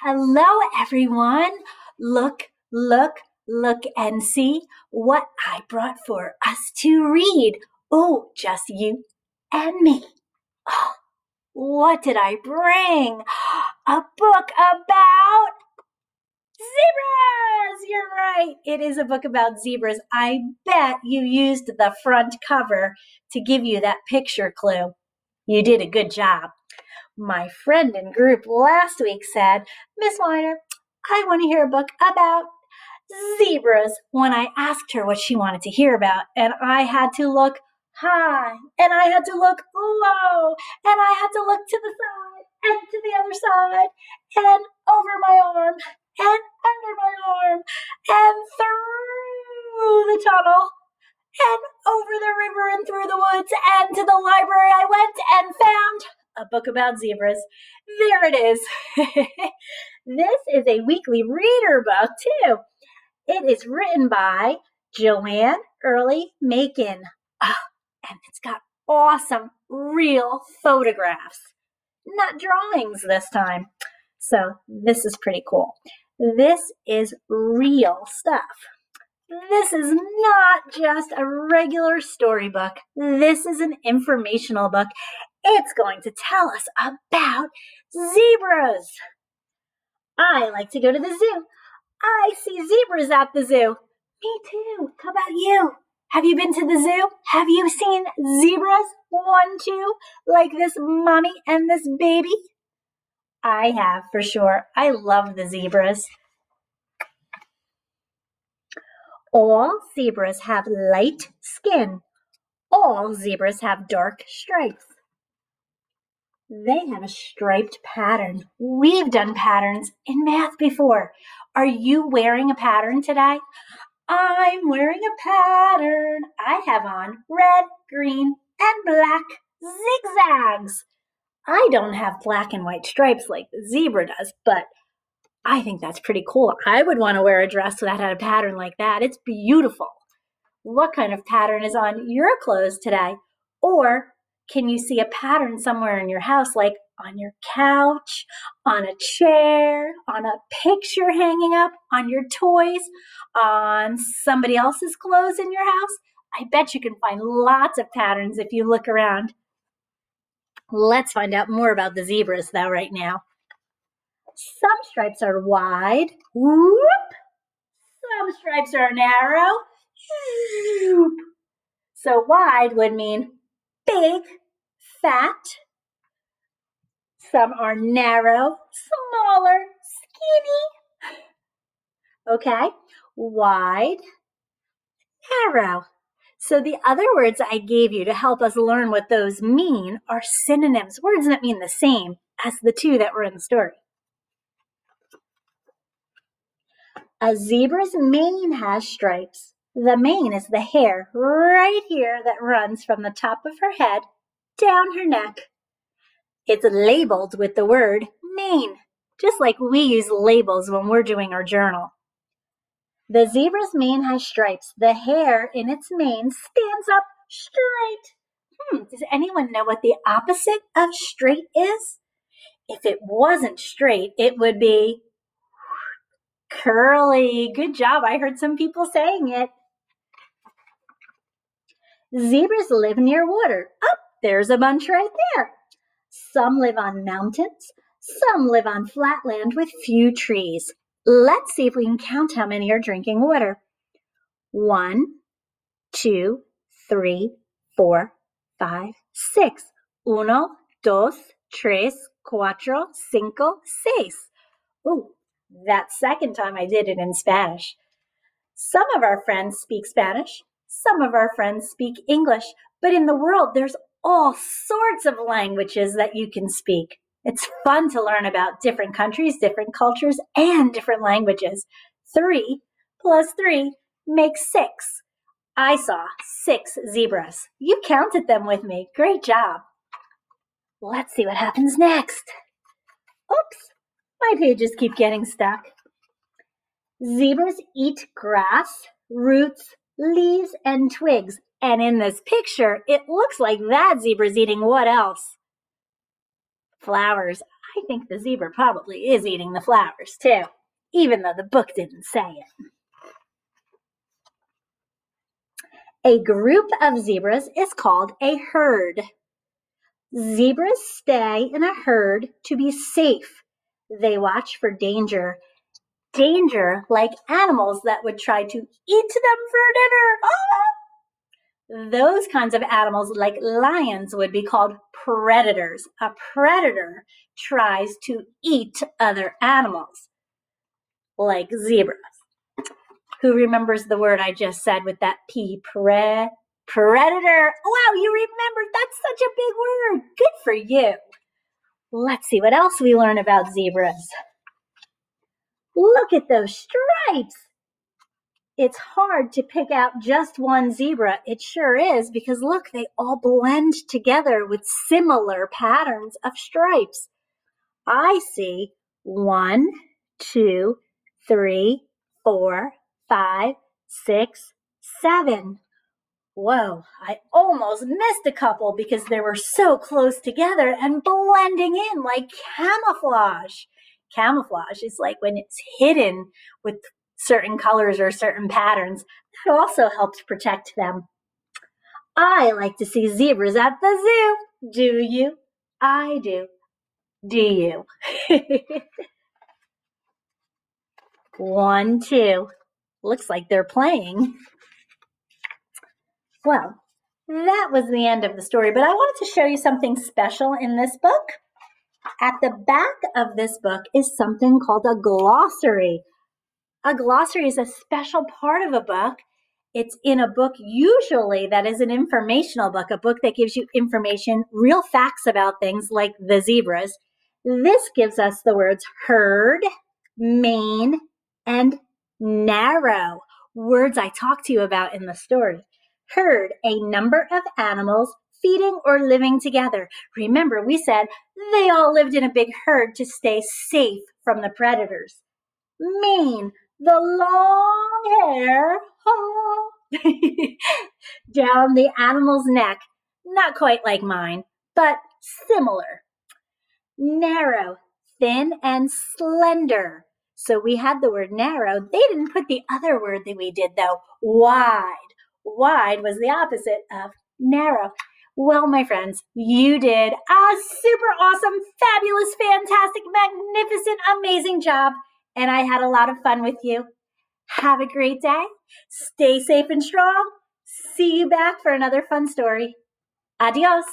Hello, everyone. Look, look, and see what I brought for us to read. Oh, just you and me. Oh, what did I bring? A book about zebras! You're right. It is a book about zebras. I bet you used the front cover to give you that picture clue. You did a good job. My friend in group last week said, Miss Weiner, I want to hear a book about zebras when I asked her what she wanted to hear about. And I had to look high, and I had to look low, and I had to look to the side, and to the other side, and over my arm, and under my arm, and through the tunnel, and over the river and through the woods, and to the library I went and found a book about zebras. There it is. This is a weekly reader book, too. It is written by JoAnn Macken. And it's got awesome, real photographs. Not drawings this time. So this is pretty cool. This is real stuff. This is not just a regular storybook. This is an informational book. It's going to tell us about zebras. I like to go to the zoo. I see zebras at the zoo. Me too. How about you? Have you been to the zoo? Have you seen zebras? 1, 2, like this mommy and this baby? I have, for sure. I love the zebras. All zebras have light skin. All zebras have dark stripes. They have a striped pattern. We've done patterns in math before. Are you wearing a pattern today? I'm wearing a pattern. I have on red, green, and black zigzags. I don't have black and white stripes like the zebra does, but I think that's pretty cool. I would want to wear a dress that had a pattern like that. It's beautiful. What kind of pattern is on your clothes today? Or can you see a pattern somewhere in your house, like on your couch, on a chair, on a picture hanging up, on your toys, on somebody else's clothes in your house? I bet you can find lots of patterns if you look around. Let's find out more about the zebras, though, right now. Some stripes are wide. Whoop! Some stripes are narrow. Whoop! So wide would mean big, fat. Some are narrow, smaller, skinny. Okay, wide, narrow. So the other words I gave you to help us learn what those mean are synonyms, words that mean the same as the two that were in the story. A zebra's mane has stripes. The mane is the hair right here that runs from the top of her head down her neck. It's labeled with the word mane, just like we use labels when we're doing our journal. The zebra's mane has stripes. The hair in its mane stands up straight. Does anyone know what the opposite of straight is? If it wasn't straight, it would be curly. Good job. I heard some people saying it. Zebras live near water. Oh, there's a bunch right there. Some live on mountains. Some live on flat land with few trees. Let's see if we can count how many are drinking water. 1, 2, 3, 4, 5, 6. 1, 2, 3, 4, 5, 6. Oh, that second time I did it in Spanish. Some of our friends speak Spanish. Some of our friends speak English. But in the world, there's all sorts of languages that you can speak. It's fun to learn about different countries, different cultures, and different languages. 3 plus 3 makes 6. I saw 6 zebras. You counted them with me. Great job. Let's see what happens next. Oops, my pages keep getting stuck. Zebras eat grass, roots, leaves, and twigs. And in this picture, it looks like that zebra's eating what else? Flowers. I think the zebra probably is eating the flowers too, even though the book didn't say it. A group of zebras is called a herd. Zebras stay in a herd to be safe. They watch for danger. Danger like animals that would try to eat them for dinner. Ah! Those kinds of animals, like lions, would be called predators. A predator tries to eat other animals, like zebras. Who remembers the word I just said with that P? Predator. Wow, you remembered. That's such a big word. Good for you. Let's see what else we learn about zebras. Look at those stripes. It's hard to pick out just one zebra. It sure is, because look, they all blend together with similar patterns of stripes. I see 1, 2, 3, 4, 5, 6, 7. Whoa, I almost missed a couple because they were so close together and blending in like camouflage. Camouflage is like when it's hidden with certain colors or certain patterns. That also helps protect them. I like to see zebras at the zoo. Do you? I do. Do you? 1, 2. Looks like they're playing. Well, that was the end of the story, but I wanted to show you something special in this book. At the back of this book is something called a glossary. A glossary is a special part of a book. It's in a book usually that is an informational book, a book that gives you information, real facts about things like the zebras. This gives us the words herd, main, and narrow, words I talked to you about in the story. Herd, a number of animals feeding or living together. Remember, we said they all lived in a big herd to stay safe from the predators. Mane, the long hair down the animal's neck, not quite like mine, but similar. Narrow, thin and slender. So we had the word narrow. They didn't put the other word that we did though, wide. Wide was the opposite of narrow. Well, my friends, you did a super awesome, fabulous, fantastic, magnificent, amazing job. And I had a lot of fun with you. Have a great day. Stay safe and strong. See you back for another fun story. Adios.